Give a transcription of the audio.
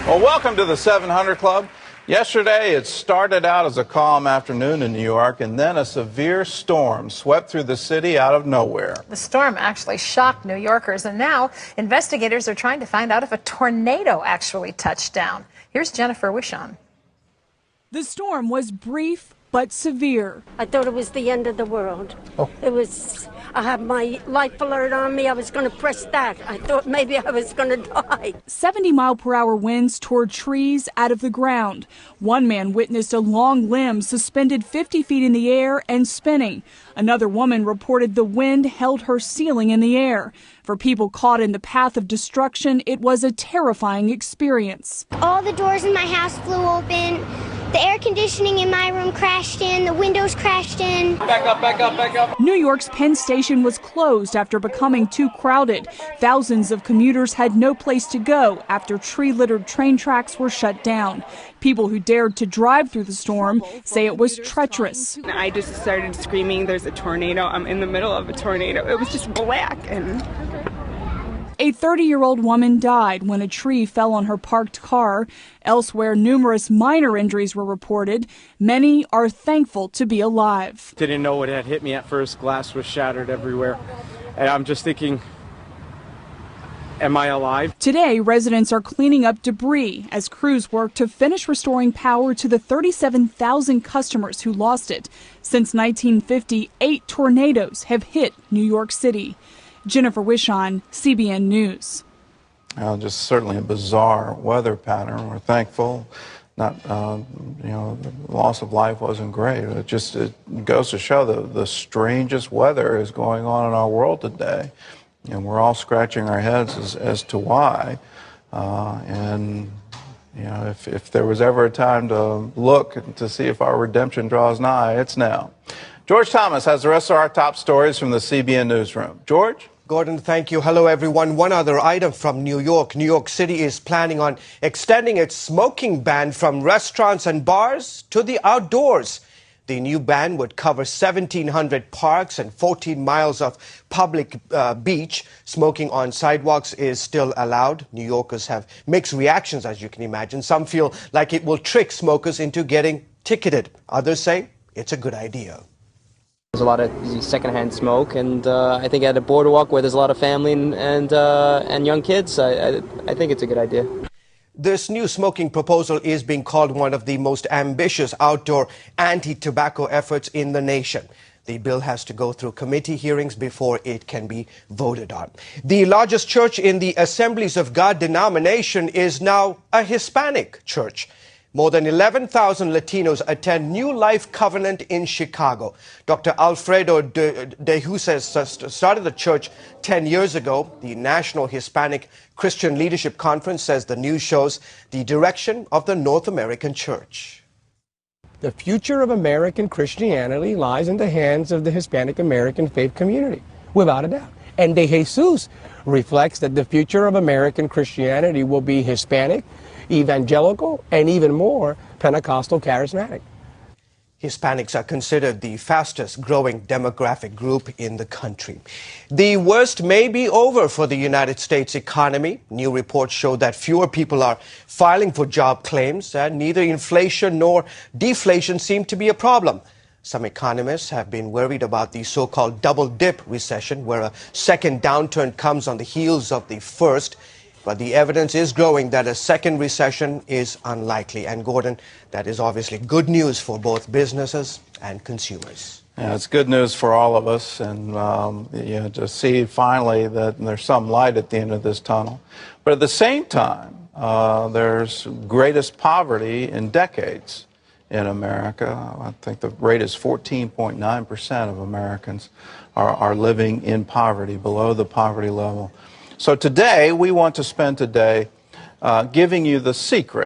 Well, welcome to the 700 Club. Yesterday, it started out as a calm afternoon in New York, and then a severe storm swept through the city out of nowhere. The storm actually shocked New Yorkers, and now investigators are trying to find out if a tornado actually touched down. Here's Jennifer Wishon. The storm was brief but severe. I thought it was the end of the world. I had my life alert on me. I was going to press that. I thought maybe I was going to die. 70-mile-per-hour winds tore trees out of the ground. One man witnessed a long limb suspended 50 feet in the air and spinning. Another woman reported the wind held her ceiling in the air. For people caught in the path of destruction, it was a terrifying experience. All the doors in my house flew open. The air conditioning in my room crashed in. The windows crashed in. Back up, back up, back up. New York's Penn Station was closed after becoming too crowded. Thousands of commuters had no place to go after tree-littered train tracks were shut down. People who dared to drive through the storm say it was treacherous. I just started screaming, there's a tornado. I'm in the middle of a tornado. It was just black. And a 30-year-old woman died when a tree fell on her parked car. Elsewhere, numerous minor injuries were reported. Many are thankful to be alive. Didn't know what had hit me at first. Glass was shattered everywhere. And I'm just thinking, am I alive? Today, residents are cleaning up debris as crews work to finish restoring power to the 37,000 customers who lost it. Since 1950, 8 tornadoes have hit New York City. Jennifer Wishon, CBN News. Just certainly a bizarre weather pattern. We're thankful. The loss of life wasn't great. It goes to show the strangest weather is going on in our world today. And we're all scratching our heads as to why. If there was ever a time to look to see if our redemption draws nigh, it's now. George Thomas has the rest of our top stories from the CBN Newsroom. George? Gordon, thank you. Hello, everyone. One other item from New York. New York City is planning on extending its smoking ban from restaurants and bars to the outdoors. The new ban would cover 1,700 parks and 14 miles of public beach. Smoking on sidewalks is still allowed. New Yorkers have mixed reactions, as you can imagine. Some feel like it will trick smokers into getting ticketed. Others say it's a good idea. There's a lot of secondhand smoke, and I think at a boardwalk where there's a lot of family and young kids, I think it's a good idea. This new smoking proposal is being called one of the most ambitious outdoor anti-tobacco efforts in the nation. The bill has to go through committee hearings before it can be voted on. The largest church in the Assemblies of God denomination is now a Hispanic church. More than 11,000 Latinos attend New Life Covenant in Chicago. Dr. Alfredo de Jesus started the church 10 years ago. The National Hispanic Christian Leadership Conference says the news shows the direction of the North American church. The future of American Christianity lies in the hands of the Hispanic American faith community, without a doubt. And de Jesus reflects that the future of American Christianity will be Hispanic, evangelical, and even more Pentecostal charismatic. Hispanics are considered the fastest growing demographic group in the country. The worst may be over for the United States economy. New reports show that fewer people are filing for job claims, and neither inflation nor deflation seem to be a problem. Some economists have been worried about the so-called double dip recession, where a second downturn comes on the heels of the first. But the evidence is growing that a second recession is unlikely. And Gordon, that is obviously good news for both businesses and consumers. Yeah, it's good news for all of us, and to see finally that there's some light at the end of this tunnel. But at the same time, there's greatest poverty in decades in America. I think the rate is 14.9% of Americans are living in poverty, below the poverty level. So today, we want to spend today giving you the secret